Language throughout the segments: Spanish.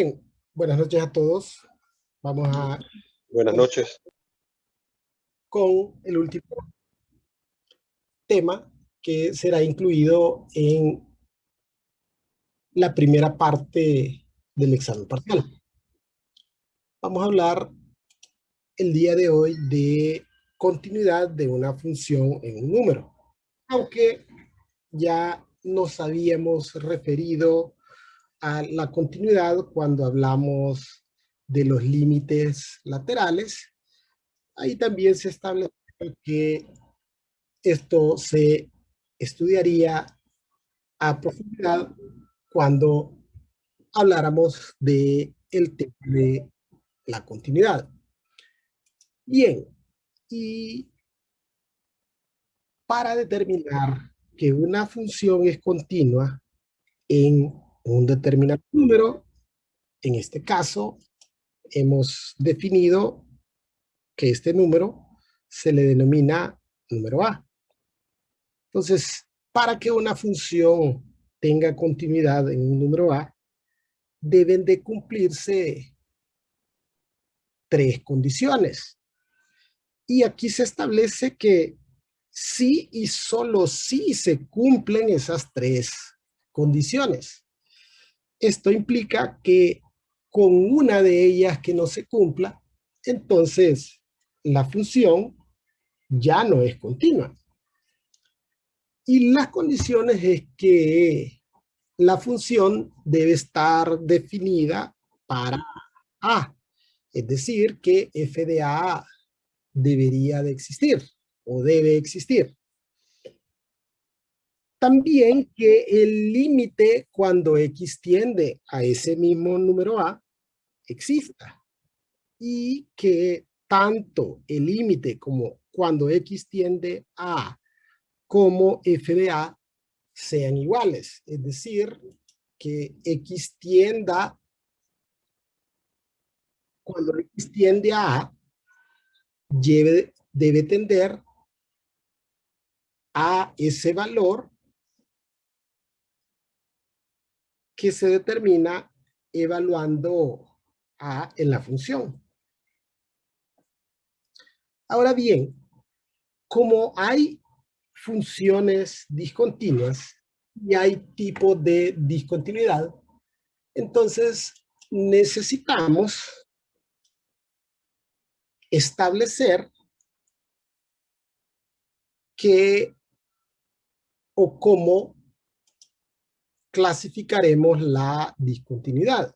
Bien, buenas noches a todos. Vamos a Buenas noches. con el último tema que será incluido en la primera parte del examen parcial. Vamos a hablar el día de hoy de continuidad de una función en un número, aunque ya nos habíamos referido a la continuidad cuando hablamos de los límites laterales. Ahí también se establece que esto se estudiaría a profundidad cuando habláramos de el tema de la continuidad. Bien, y para determinar que una función es continua en un determinado número, en este caso, hemos definido que este número se le denomina número A. Entonces, para que una función tenga continuidad en un número A, deben de cumplirse tres condiciones. Y aquí se establece que sí y solo sí se cumplen esas tres condiciones. Esto implica que con una de ellas que no se cumpla, entonces la función ya no es continua. Y las condiciones es que la función debe estar definida para A, es decir, que f de A debería de existir o debe existir. También que el límite cuando x tiende a ese mismo número A exista y que tanto el límite como cuando x tiende a como f de A sean iguales, es decir, que x tienda, cuando x tiende a debe tender a ese valor que se determina evaluando a en la función. Ahora bien, como hay funciones discontinuas y hay tipos de discontinuidad, entonces necesitamos establecer qué o cómo clasificaremos la discontinuidad.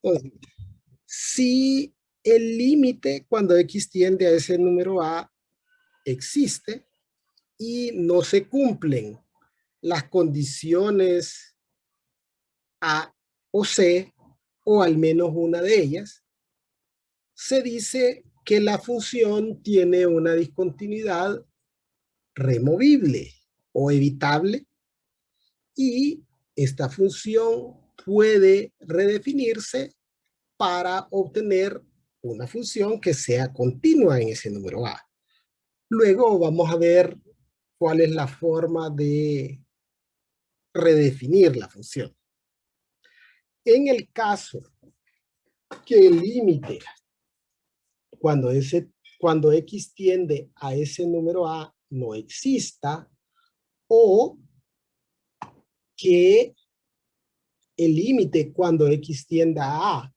Entonces, si el límite cuando x tiende a ese número A existe y no se cumplen las condiciones A o C, o al menos una de ellas, se dice que la función tiene una discontinuidad removible o evitable y esta función puede redefinirse para obtener una función que sea continua en ese número A. Luego vamos a ver cuál es la forma de redefinir la función. En el caso que el límite, cuando x tiende a ese número A, no exista, o que el límite cuando x tienda a A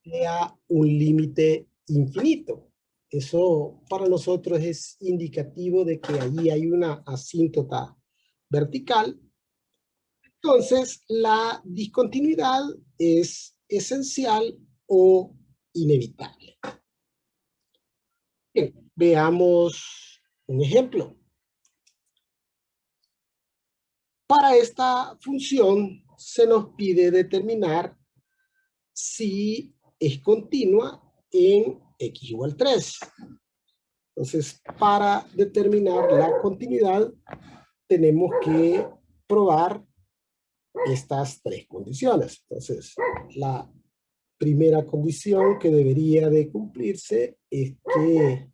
sea un límite infinito. Eso para nosotros es indicativo de que allí hay una asíntota vertical. Entonces, la discontinuidad es esencial o inevitable. Bien, veamos un ejemplo. Para esta función se nos pide determinar si es continua en x igual 3. Entonces, para determinar la continuidad, tenemos que probar estas tres condiciones. Entonces, la primera condición que debería de cumplirse es que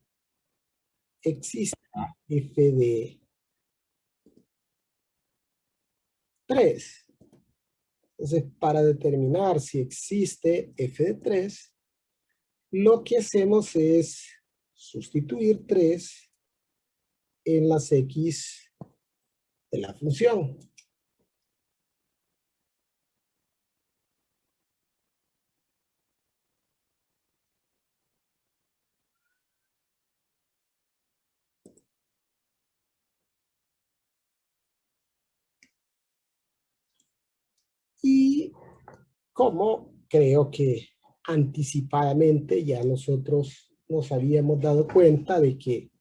exista f de 3. Entonces, para determinar si existe f de 3, lo que hacemos es sustituir 3 en las x de la función. Y como creo que anticipadamente ya nosotros nos habíamos dado cuenta de que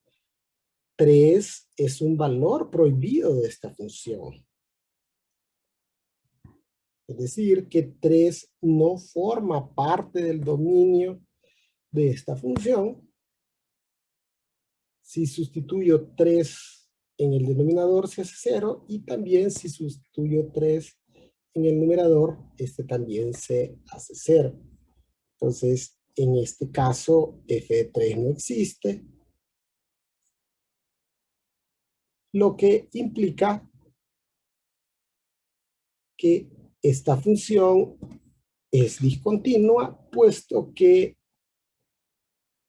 3 es un valor prohibido de esta función. Es decir, que 3 no forma parte del dominio de esta función. Si sustituyo 3 en el denominador se hace 0, y también si sustituyo 3 en el numerador, este también se hace 0. Entonces, en este caso, f de 3 no existe, lo que implica que esta función es discontinua, puesto que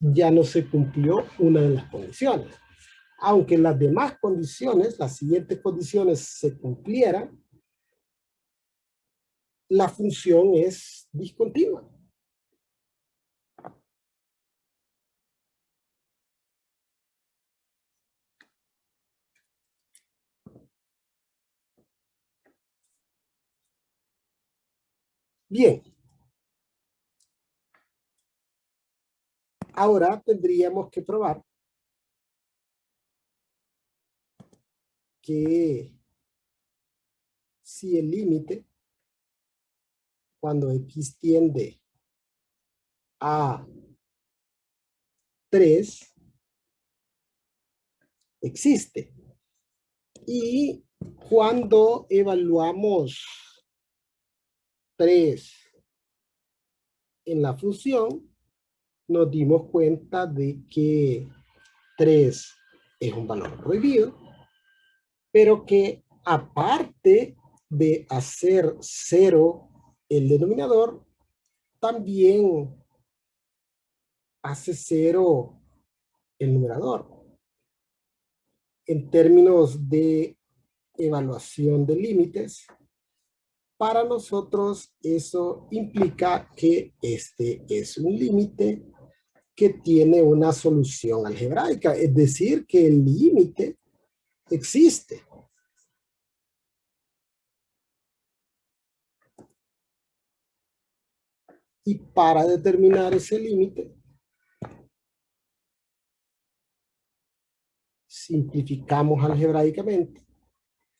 ya no se cumplió una de las condiciones. Aunque las demás condiciones, las siguientes condiciones se cumplieran, la función es discontinua. Bien. Ahora tendríamos que probar que si el límite, cuando x tiende a 3, existe. Y cuando evaluamos 3 en la función, nos dimos cuenta de que 3 es un valor prohibido, pero que aparte de hacer 0 el denominador, también hace 0 el numerador. En términos de evaluación de límites, para nosotros eso implica que este es un límite que tiene una solución algebraica, es decir, que el límite existe. Y para determinar ese límite, simplificamos algebraicamente.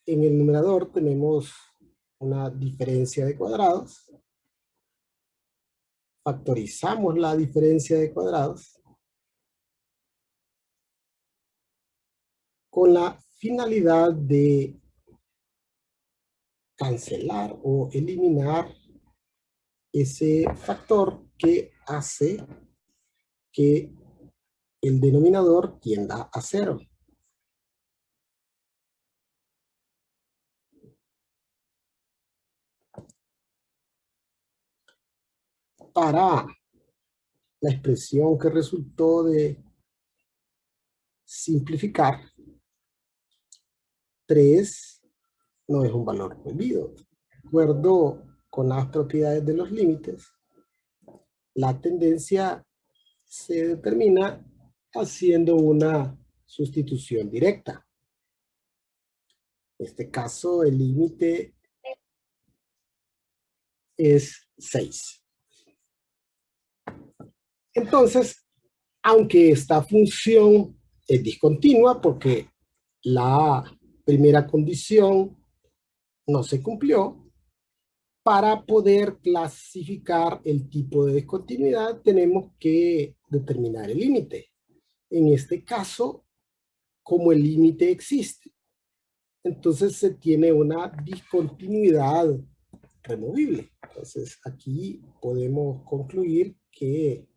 En el numerador tenemos una diferencia de cuadrados. Factorizamos la diferencia de cuadrados con la finalidad de cancelar o eliminar ese factor que hace que el denominador tienda a 0. Para la expresión que resultó de simplificar, 3 no es un valor prohibido. De acuerdo con las propiedades de los límites, la tendencia se determina haciendo una sustitución directa. En este caso, el límite es 6. Entonces, aunque esta función es discontinua porque la primera condición no se cumplió, para poder clasificar el tipo de discontinuidad tenemos que determinar el límite. En este caso, como el límite existe, entonces se tiene una discontinuidad removible. Entonces aquí podemos concluir que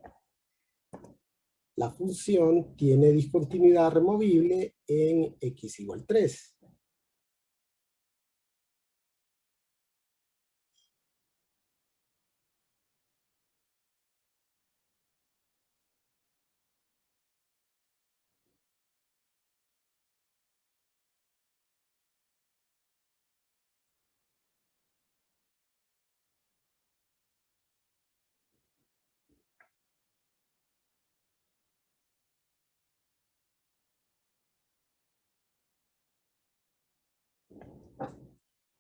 la función tiene discontinuidad removible en x igual 3.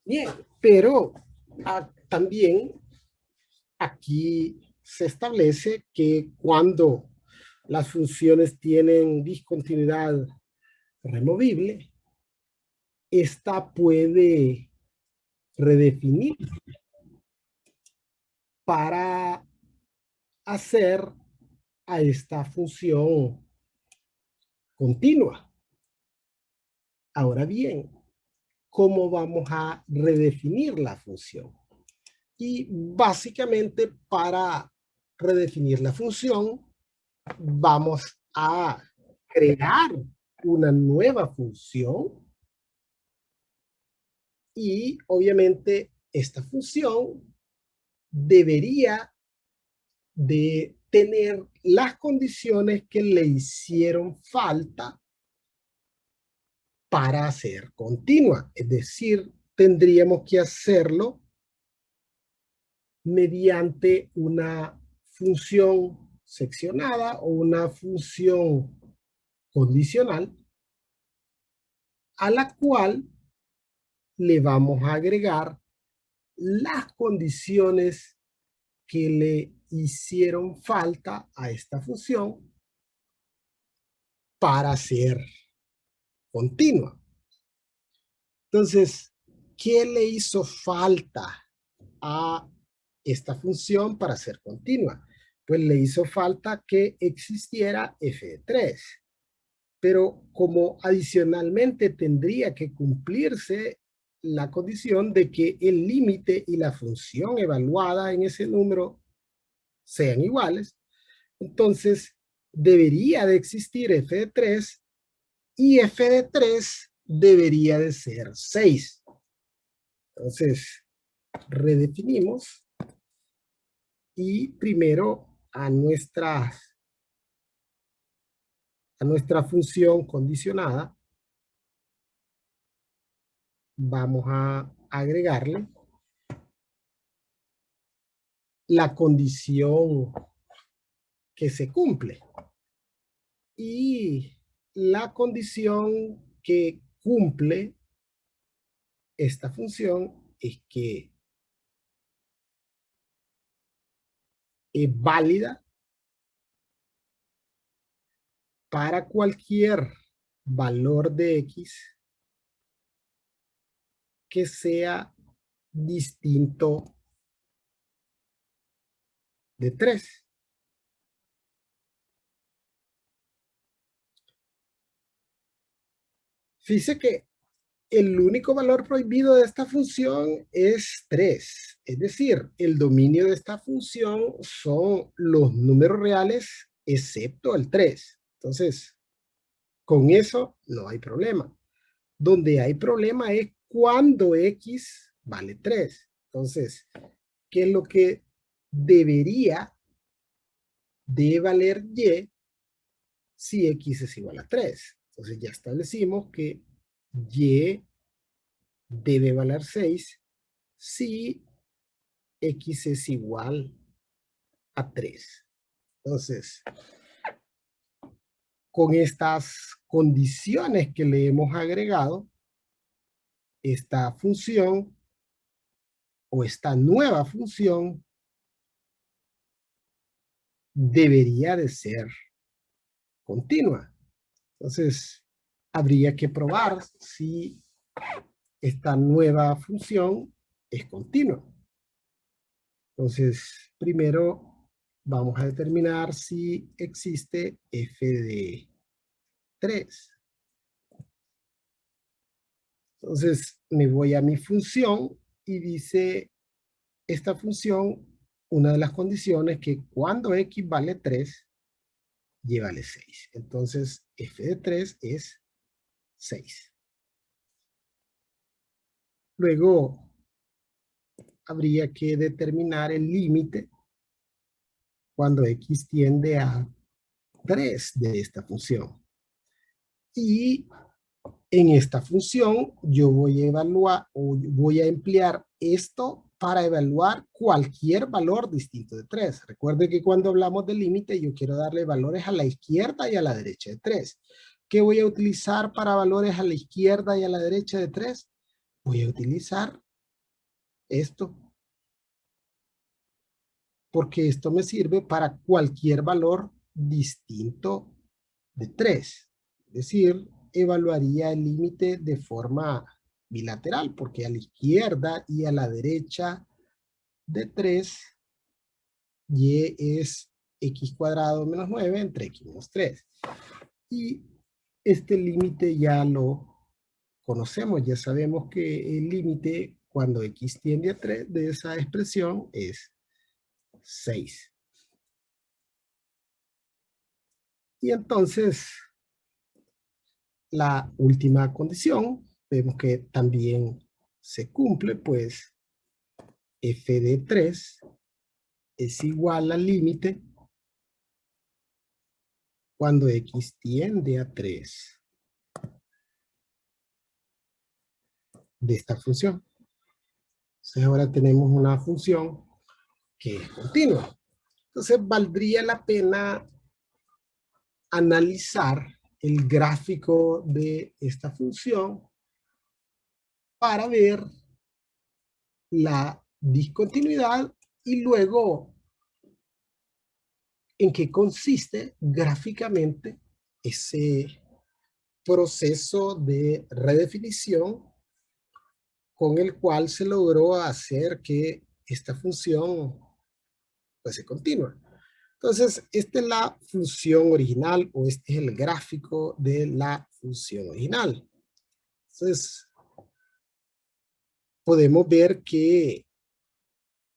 Bien, pero también aquí se establece que cuando las funciones tienen discontinuidad removible, esta puede redefinir para hacer a esta función continua. Ahora bien, ¿cómo vamos a redefinir la función? Y básicamente para redefinir la función, vamos a crear una nueva función y obviamente esta función debería de tener las condiciones que le hicieron falta para ser continua. Es decir, tendríamos que hacerlo mediante una función seccionada o una función condicional a la cual le vamos a agregar las condiciones que le hicieron falta a esta función para ser continua. Entonces, ¿qué le hizo falta a esta función para ser continua? Pues le hizo falta que existiera f de 3. Pero como adicionalmente tendría que cumplirse la condición de que el límite y la función evaluada en ese número sean iguales, entonces debería de existir f de 3 y f de 3 debería de ser 6. Entonces, redefinimos y primero a nuestra función condicionada vamos a agregarle la condición que se cumple. Y la condición que cumple esta función es que es válida para cualquier valor de x que sea distinto de 3. Fíjese que el único valor prohibido de esta función es 3. Es decir, el dominio de esta función son los números reales excepto el 3. Entonces, con eso no hay problema. Donde hay problema es cuando x vale 3. Entonces, ¿qué es lo que debería de valer y si x es igual a 3? Entonces ya establecimos que y debe valer 6 si x es igual a 3. Entonces, con estas condiciones que le hemos agregado, esta función o esta nueva función debería de ser continua. Entonces, habría que probar si esta nueva función es continua. Entonces, primero vamos a determinar si existe f de 3. Entonces, me voy a mi función y dice esta función, una de las condiciones que cuando x vale 3, y vale 6. Entonces, f de 3 es 6. Luego, habría que determinar el límite cuando x tiende a 3 de esta función. Y en esta función yo voy a evaluar o voy a emplear esto para evaluar cualquier valor distinto de 3. Recuerde que cuando hablamos del límite yo quiero darle valores a la izquierda y a la derecha de 3. ¿Qué voy a utilizar para valores a la izquierda y a la derecha de 3? Voy a utilizar esto, porque esto me sirve para cualquier valor distinto de 3. Es decir, evaluaría el límite de forma bilateral, porque a la izquierda y a la derecha de 3, y es x cuadrado menos 9 entre x menos 3. Y este límite ya lo conocemos, ya sabemos que el límite cuando x tiende a 3 de esa expresión es 6. Y entonces, la última condición, vemos que también se cumple, pues f de 3 es igual al límite cuando x tiende a 3 de esta función. Entonces ahora tenemos una función que es continua. Entonces valdría la pena analizar el gráfico de esta función para ver la discontinuidad y luego en qué consiste gráficamente ese proceso de redefinición con el cual se logró hacer que esta función pues se continúe. Entonces, esta es la función original o este es el gráfico de la función original. Entonces, podemos ver que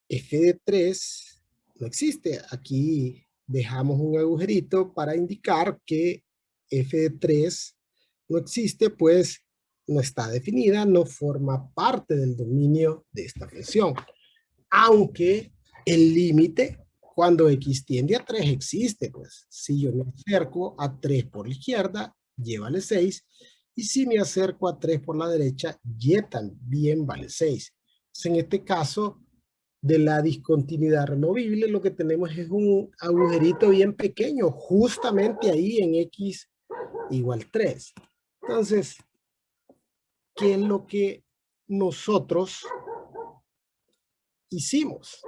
f de 3 no existe. Aquí dejamos un agujerito para indicar que f de 3 no existe, pues no está definida, no forma parte del dominio de esta función. Aunque el límite cuando x tiende a 3 existe, pues si yo me acerco a 3 por la izquierda, y vale 6, y si me acerco a 3 por la derecha, y también vale 6. Entonces, en este caso de la discontinuidad removible, lo que tenemos es un agujerito bien pequeño, justamente ahí en x igual 3. Entonces, ¿qué es lo que nosotros hicimos?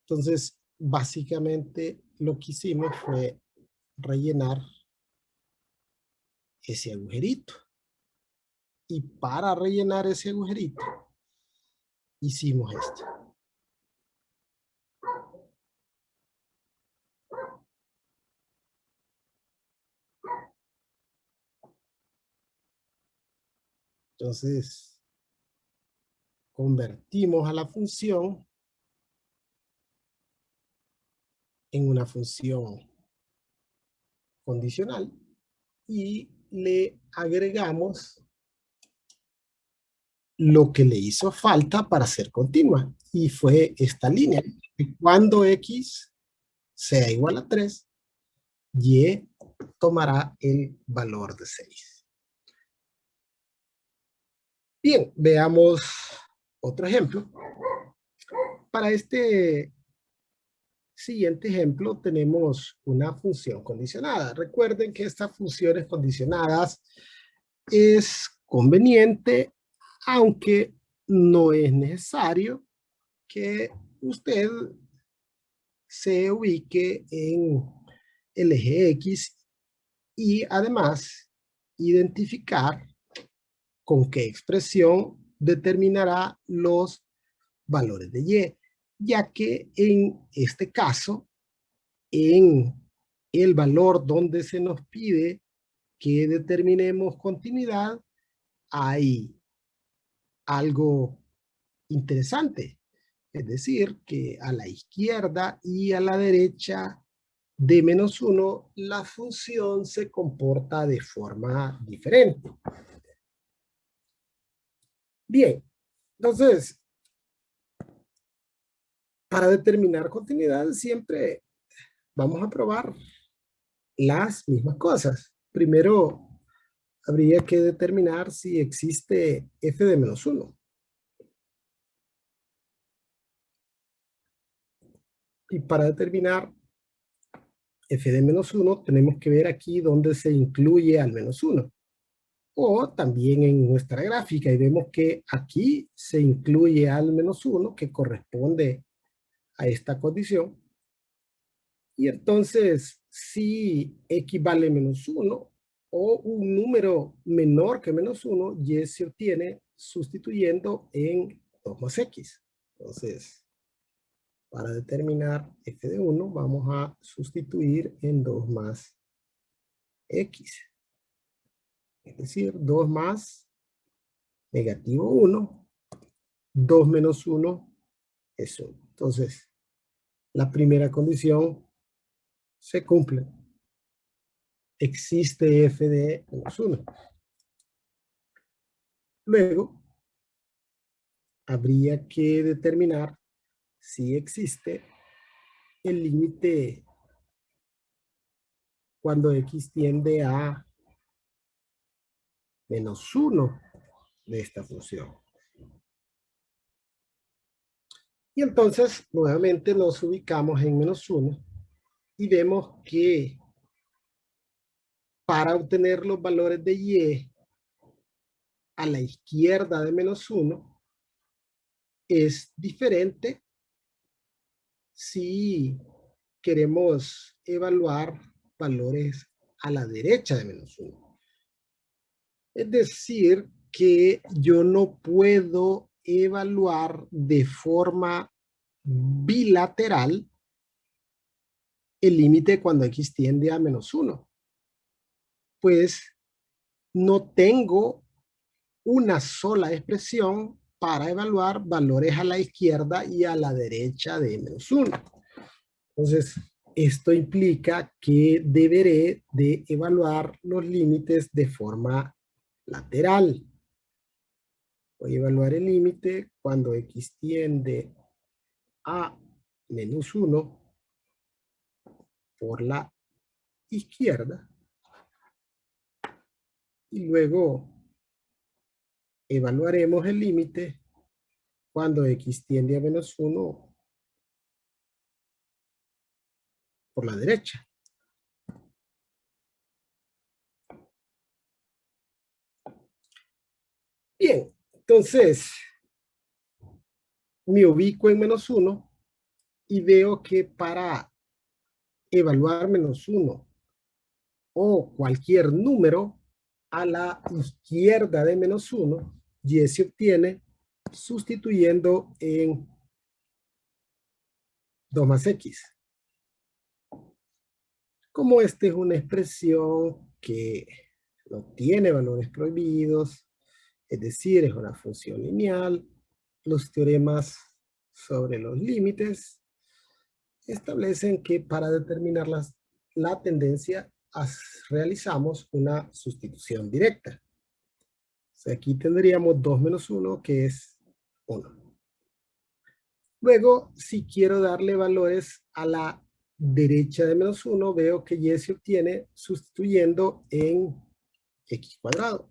Entonces, básicamente lo que hicimos fue rellenar ese agujerito. Y para rellenar ese agujerito, hicimos esto. Entonces, convertimos a la función en una función condicional y le agregamos lo que le hizo falta para ser continua. Y fue esta línea. Cuando x sea igual a 3, y tomará el valor de 6. Bien, veamos otro ejemplo. Para este siguiente ejemplo tenemos una función condicionada. Recuerden que estas funciones condicionadas es conveniente, aunque no es necesario que usted se ubique en el eje X y además identificar con qué expresión determinará los valores de Y, ya que en este caso, en el valor donde se nos pide que determinemos continuidad, hay algo interesante. Es decir, que a la izquierda y a la derecha de -1, la función se comporta de forma diferente. Bien, entonces, para determinar continuidad siempre vamos a probar las mismas cosas. Primero, habría que determinar si existe f de -1. Y para determinar f de -1, tenemos que ver aquí dónde se incluye al -1. O también en nuestra gráfica y vemos que aquí se incluye al menos 1 que corresponde a esta condición. Y entonces, si x vale menos 1 o un número menor que menos 1, y se obtiene sustituyendo en 2 más x. Entonces, para determinar f de 1, vamos a sustituir en 2 más x. Es decir, 2 más negativo 1, 2 menos 1 es 1. Entonces, la primera condición se cumple. Existe f de menos 1. Luego, habría que determinar si existe el límite cuando x tiende a menos 1 de esta función. Y entonces, nuevamente nos ubicamos en menos 1 y vemos que para obtener los valores de y a la izquierda de menos 1 es diferente si queremos evaluar valores a la derecha de menos 1. Es decir, que yo no puedo evaluar de forma bilateral el límite cuando x tiende a menos 1. Pues no tengo una sola expresión para evaluar valores a la izquierda y a la derecha de menos 1. Entonces, esto implica que deberé de evaluar los límites de forma lateral. Voy a evaluar el límite cuando x tiende a menos 1 por la izquierda. Y luego evaluaremos el límite cuando x tiende a menos 1 por la derecha. Bien, entonces me ubico en menos 1 y veo que para evaluar menos 1 o cualquier número a la izquierda de menos 1, y se obtiene sustituyendo en 2 más x. Como esta es una expresión que no tiene valores prohibidos, es decir, es una función lineal, los teoremas sobre los límites establecen que para determinar la tendencia realizamos una sustitución directa. O sea, aquí tendríamos 2 menos 1, que es 1. Luego, si quiero darle valores a la derecha de menos 1, veo que y se obtiene sustituyendo en x cuadrado.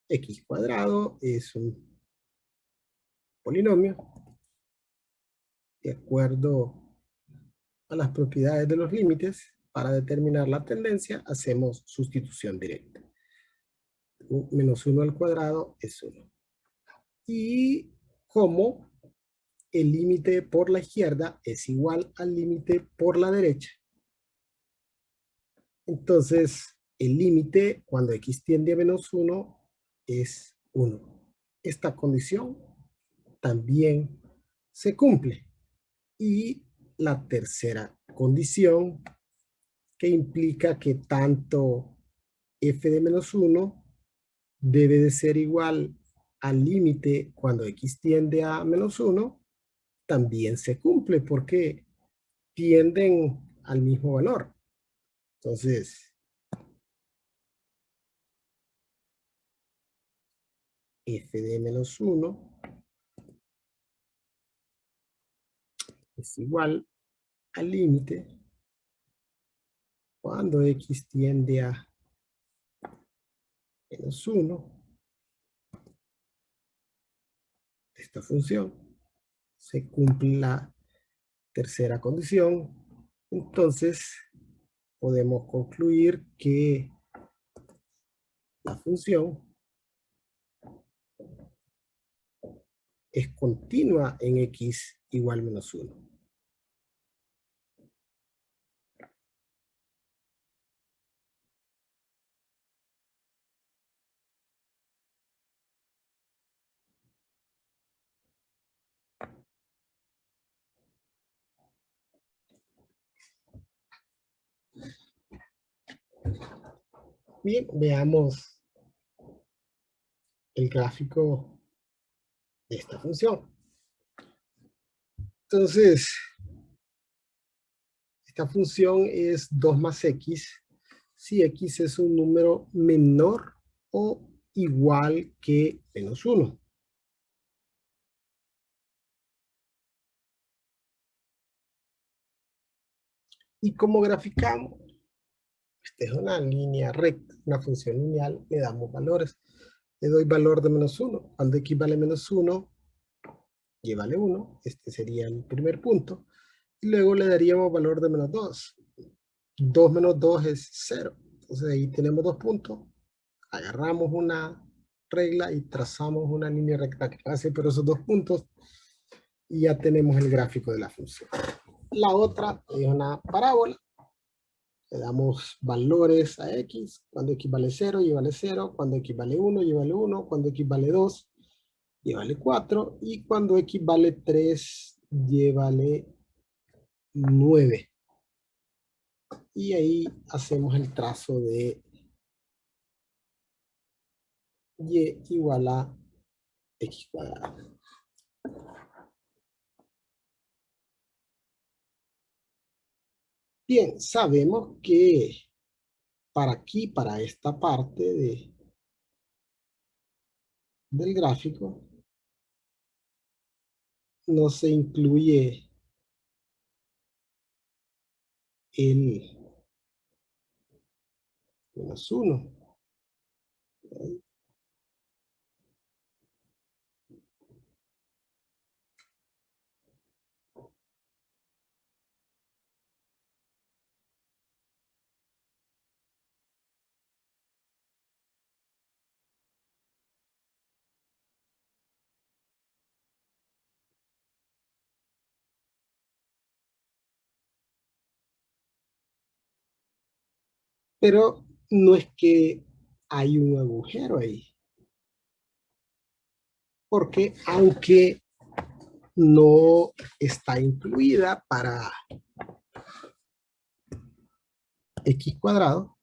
X cuadrado es un polinomio de acuerdo a las propiedades de los límites. Para determinar la tendencia, hacemos sustitución directa. Menos 1 al cuadrado es 1. Y como el límite por la izquierda es igual al límite por la derecha, entonces el límite cuando x tiende a menos 1 es 1. Esta condición también se cumple. Y la tercera condición, que implica que tanto f de menos 1 debe de ser igual al límite cuando x tiende a menos 1, también se cumple porque tienden al mismo valor. Entonces, f de menos 1 es igual al límite cuando x tiende a menos 1 de esta función. Se cumple la tercera condición, entonces podemos concluir que la función es continua en x igual menos 1. Bien, veamos el gráfico de esta función. Entonces, esta función es 2 más x si x es un número menor o igual que menos 1. ¿Y cómo graficamos? Esta es una línea recta, una función lineal, le damos valores. Le doy valor de menos 1. Cuando x vale menos 1, y vale 1, este sería el primer punto. Y luego le daríamos valor de menos 2. 2 menos 2 es 0. Entonces ahí tenemos 2 puntos. Agarramos una regla y trazamos una línea recta que pase por esos 2 puntos y ya tenemos el gráfico de la función. La otra es una parábola. Le damos valores a x, cuando x vale 0, y vale 0, cuando x vale 1, y vale 1, cuando x vale 2, y vale 4, y cuando x vale 3, y vale 9. Y ahí hacemos el trazo de y igual a x cuadrado. Bien, sabemos que para aquí, para esta parte del gráfico, no se incluye el menos 1. Pero no es que hay un agujero ahí. Porque aunque no está incluida para x cuadrado,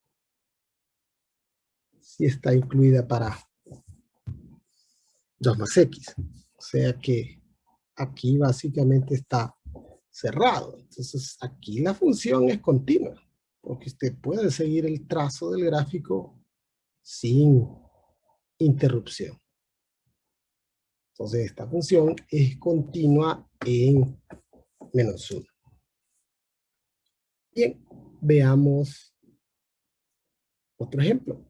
sí está incluida para 2 más x. O sea que aquí básicamente está cerrado. Entonces aquí la función es continua, porque usted puede seguir el trazo del gráfico sin interrupción. Entonces esta función es continua en menos 1. Bien, veamos otro ejemplo.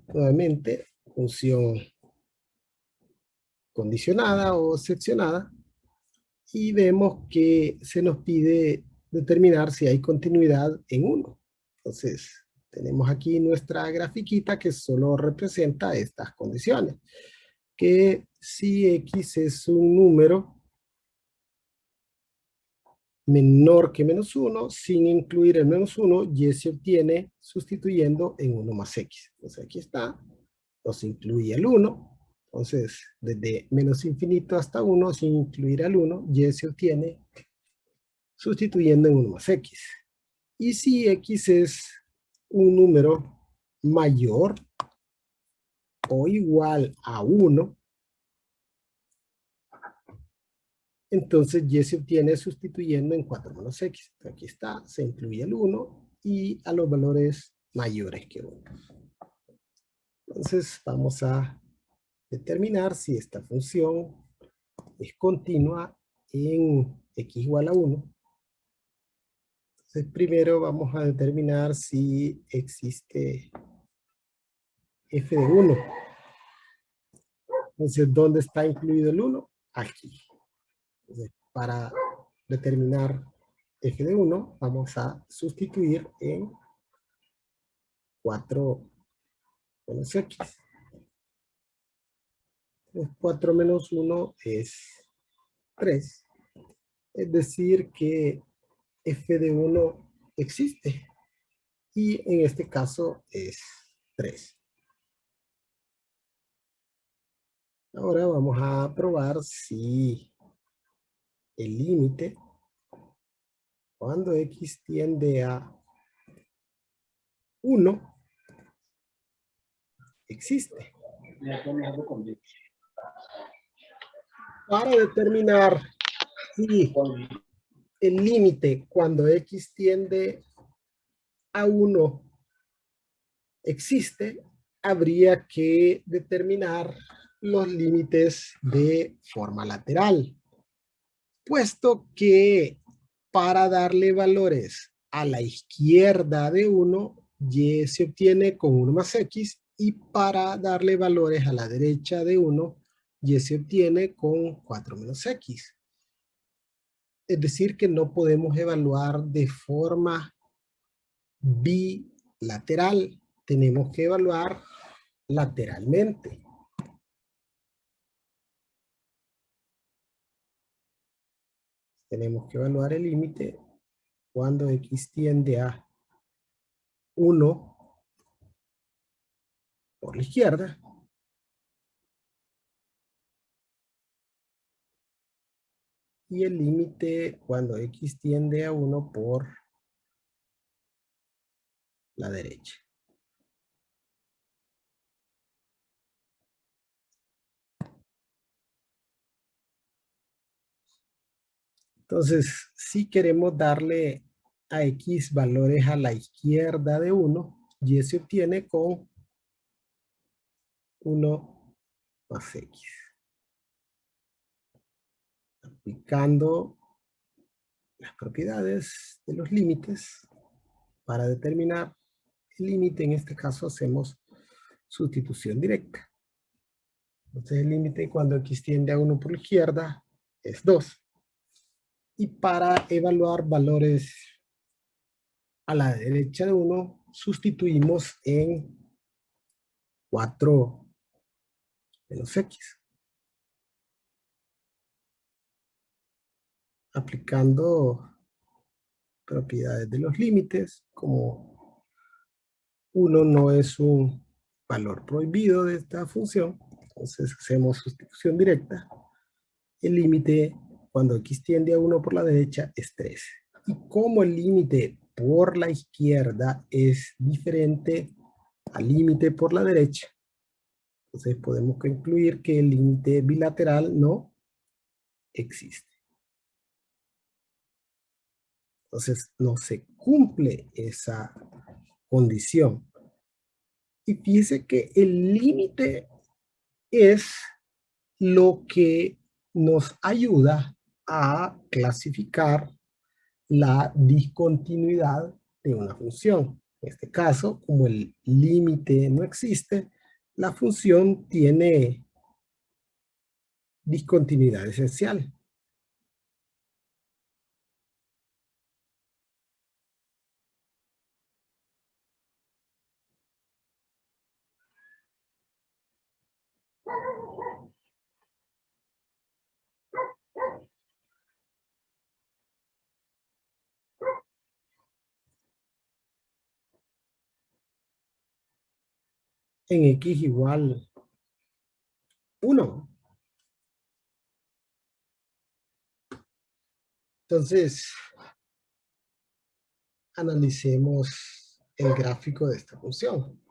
Nuevamente, función condicionada o seccionada, y vemos que se nos pide determinar si hay continuidad en 1. Entonces, tenemos aquí nuestra grafiquita que solo representa estas condiciones. Que si x es un número menor que menos 1, sin incluir el menos 1, y se obtiene sustituyendo en 1 más x. Entonces aquí está, nos incluye el 1. Entonces, desde menos infinito hasta 1, sin incluir al 1, y se obtiene sustituyendo en 1 más x. Y si x es un número mayor o igual a 1, entonces y se obtiene sustituyendo en 4 menos x. Aquí está, se incluye el 1 y a los valores mayores que 1. Entonces vamos a determinar si esta función es continua en x igual a 1. Entonces primero vamos a determinar si existe f de 1. Entonces, ¿dónde está incluido el 1? Aquí. Entonces, para determinar f de 1, vamos a sustituir en 4 menos x. 4 menos 1 es 3. Es decir que f de 1 existe. Y en este caso es 3. Ahora vamos a probar si el límite cuando x tiende a 1 existe. Para determinar si el límite cuando x tiende a 1 existe, habría que determinar los límites de forma lateral, puesto que para darle valores a la izquierda de 1, y se obtiene con 1 más x, y para darle valores a la derecha de 1, y se obtiene con 4 menos x. Es decir, que no podemos evaluar de forma bilateral, tenemos que evaluar lateralmente. Tenemos que evaluar el límite cuando x tiende a 1 por la izquierda y el límite cuando x tiende a 1 por la derecha. Entonces, si queremos darle a x valores a la izquierda de 1, y se obtiene con 1 más x. Aplicando las propiedades de los límites para determinar el límite, en este caso hacemos sustitución directa. Entonces el límite cuando x tiende a 1 por la izquierda es 2. Y para evaluar valores a la derecha de 1, sustituimos en 4 menos x. Aplicando propiedades de los límites, como 1 no es un valor prohibido de esta función, entonces hacemos sustitución directa. El límite cuando x tiende a 1 por la derecha es 3. Y como el límite por la izquierda es diferente al límite por la derecha, entonces podemos concluir que el límite bilateral no existe. Entonces no se cumple esa condición. Y fíjese que el límite es lo que nos ayuda a clasificar la discontinuidad de una función. En este caso, como el límite no existe, la función tiene discontinuidad esencial. En x igual 1. Entonces, analicemos el gráfico de esta función.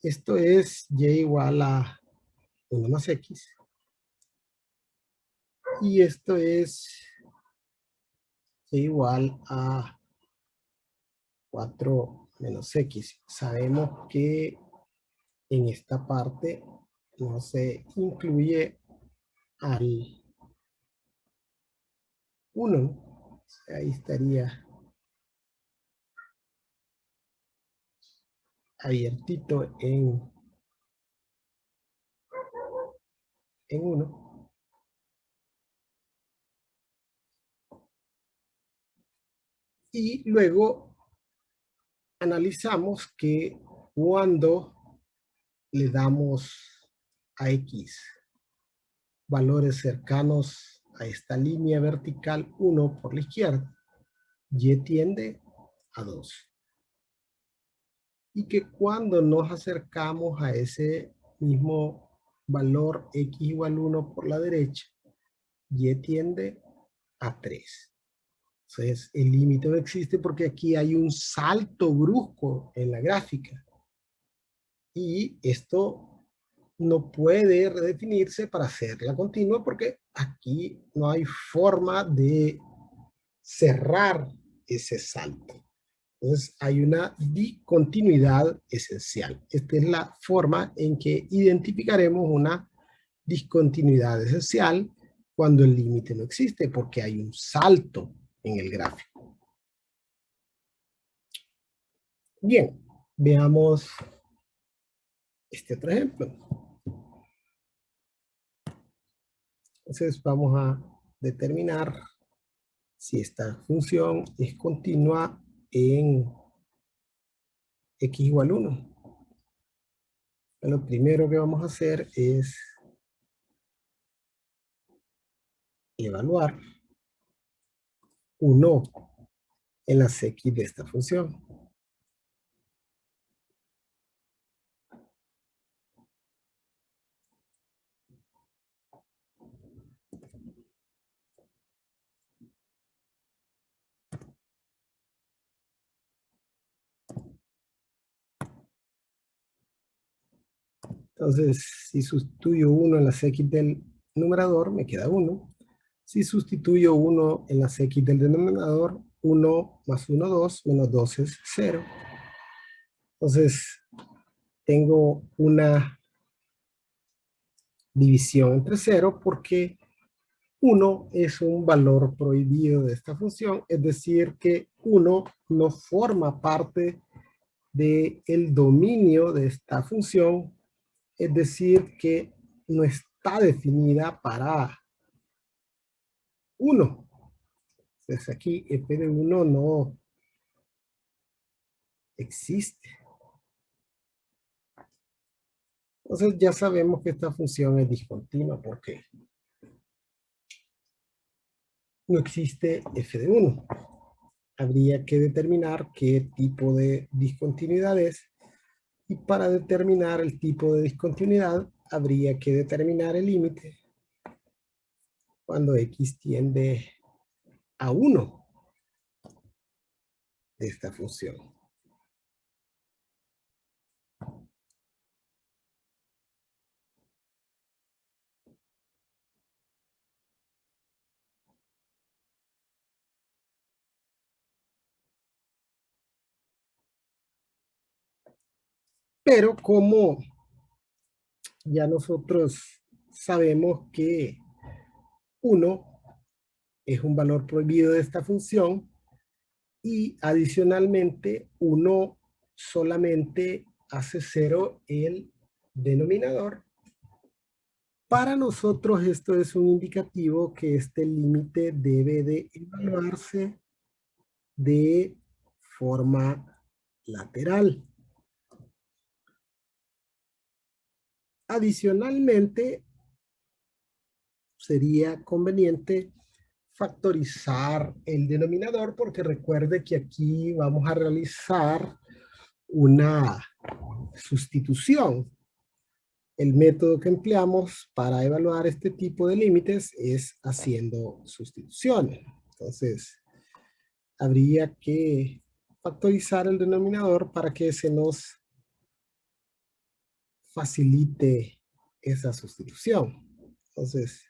Esto es y igual a 1 más x. Y esto es igual a 4 menos x. Sabemos que en esta parte no se incluye al 1. Ahí estaría abiertito en 1. Y luego analizamos que cuando le damos a X valores cercanos a esta línea vertical 1 por la izquierda, Y tiende a 2. Y que cuando nos acercamos a ese mismo valor X igual 1 por la derecha, Y tiende a 3. Entonces, el límite no existe porque aquí hay un salto brusco en la gráfica. Y esto no puede redefinirse para hacerla continua porque aquí no hay forma de cerrar ese salto. Entonces hay una discontinuidad esencial. Esta es la forma en que identificaremos una discontinuidad esencial cuando el límite no existe, porque hay un salto en el gráfico. Bien, veamos este otro ejemplo. Entonces vamos a determinar si esta función es continua en x igual 1. Lo primero que vamos a hacer es evaluar 1 en las x de esta función. Entonces, si sustituyo 1 en las x del numerador, me queda 1. Si sustituyo 1 en las x del denominador, 1 más 1, 2, menos 2 es 0. Entonces, tengo una división entre 0 porque 1 es un valor prohibido de esta función, es decir, que 1 no forma parte del dominio de esta función, es decir, que no está definida para 1. Entonces aquí f de 1 no existe. Entonces ya sabemos que esta función es discontinua porque no existe f de 1. Habría que determinar qué tipo de discontinuidad es, y para determinar el tipo de discontinuidad habría que determinar el límite cuando x tiende a 1 de esta función. Pero como ya nosotros sabemos que 1 es un valor prohibido de esta función y adicionalmente 1 solamente hace 0 el denominador, para nosotros esto es un indicativo que este límite debe de evaluarse de forma lateral. Adicionalmente, sería conveniente factorizar el denominador porque recuerde que aquí vamos a realizar una sustitución. El método que empleamos para evaluar este tipo de límites es haciendo sustituciones. Entonces, habría que factorizar el denominador para que se nos facilite esa sustitución. Entonces,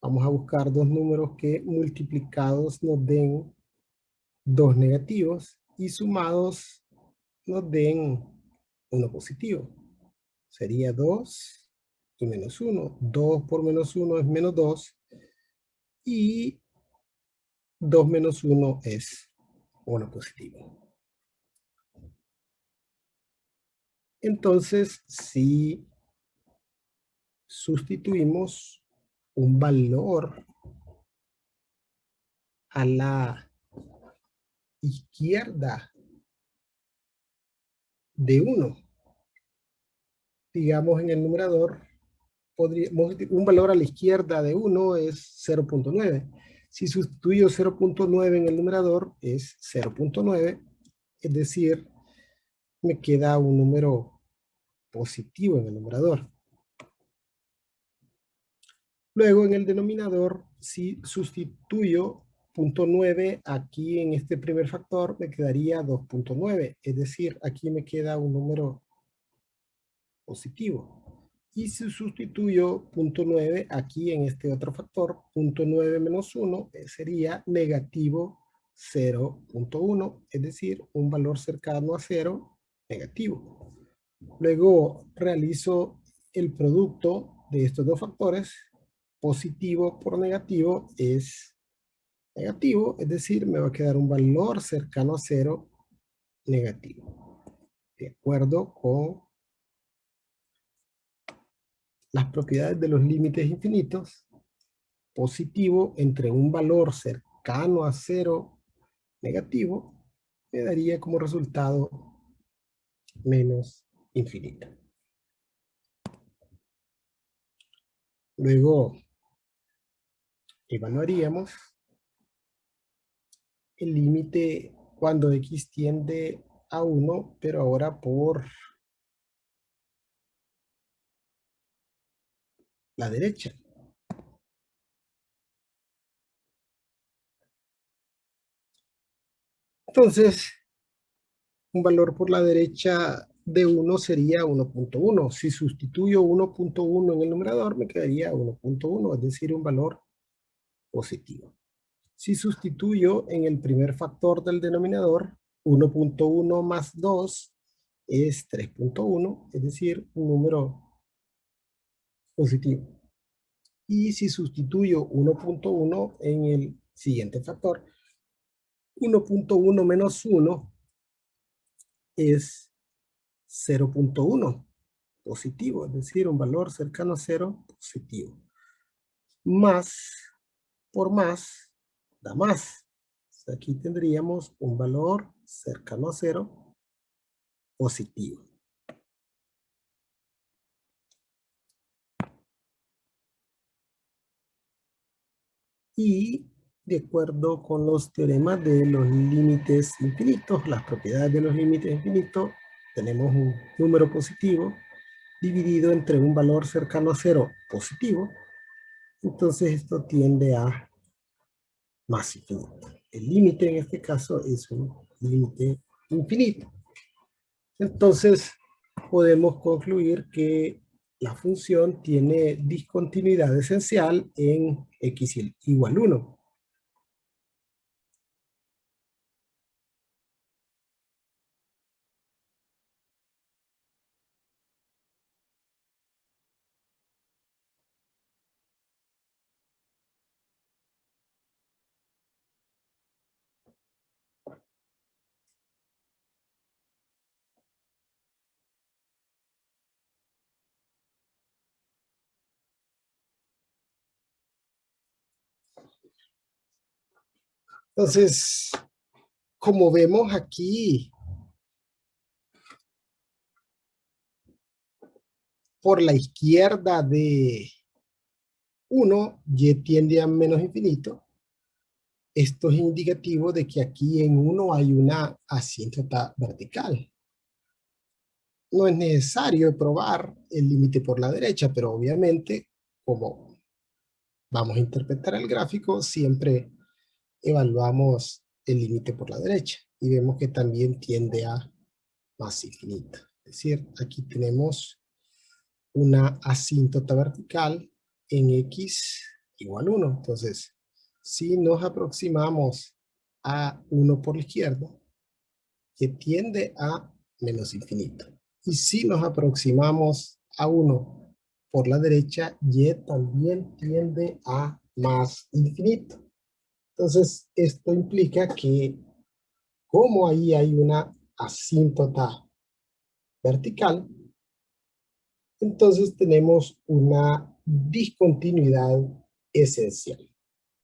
vamos a buscar dos números que multiplicados nos den 2 negativos y sumados nos den 1 positivo. Sería 2 y menos 1. 2 por menos 1 es menos 2 y 2 menos 1 es 1 positivo. Entonces, si sustituimos un valor a la izquierda de 1, digamos en el numerador, un valor a la izquierda de 1 es 0.9. Si sustituyo 0.9 en el numerador es 0.9, es decir, me queda un número positivo en el numerador. Luego en el denominador, si sustituyo 0.9 aquí en este primer factor, me quedaría 2.9, es decir, aquí me queda un número positivo. Y si sustituyo 0.9 aquí en este otro factor, 0.9 menos 1 sería negativo 0.1, es decir, un valor cercano a 0, negativo. Luego realizo el producto de estos dos factores, positivo por negativo es negativo, es decir, me va a quedar un valor cercano a 0, negativo. De acuerdo con las propiedades de los límites infinitos, positivo entre un valor cercano a 0, negativo, me daría como resultado menos infinito. Luego evaluaríamos el límite cuando x tiende a 1, pero ahora por la derecha. Entonces, un valor por la derecha de 1 sería 1.1. Si sustituyo 1.1 en el numerador, me quedaría 1.1, es decir, un valor positivo. Si sustituyo en el primer factor del denominador, 1.1 más 2 es 3.1, es decir, un número positivo. Y si sustituyo 1.1 en el siguiente factor, 1.1 menos 1 es 0.1 positivo, es decir, un valor cercano a 0 positivo. Más por más da más. Aquí tendríamos un valor cercano a 0 positivo. Y de acuerdo con los teoremas de los límites infinitos, las propiedades de los límites infinitos, tenemos un número positivo dividido entre un valor cercano a 0 positivo. Entonces esto tiende a más infinito. El límite en este caso es un límite infinito. Entonces podemos concluir que la función tiene discontinuidad esencial en x igual 1. Entonces, como vemos aquí, por la izquierda de 1, y tiende a menos infinito. Esto es indicativo de que aquí en 1 hay una asíntota vertical. No es necesario probar el límite por la derecha, pero obviamente, como vamos a interpretar el gráfico, siempre evaluamos el límite por la derecha y vemos que también tiende a más infinito. Es decir, aquí tenemos una asíntota vertical en x igual 1. Entonces, si nos aproximamos a 1 por la izquierda, que tiende a menos infinito. Y si nos aproximamos a 1 por la derecha, y también tiende a más infinito. Entonces, esto implica que como ahí hay una asíntota vertical, entonces tenemos una discontinuidad esencial.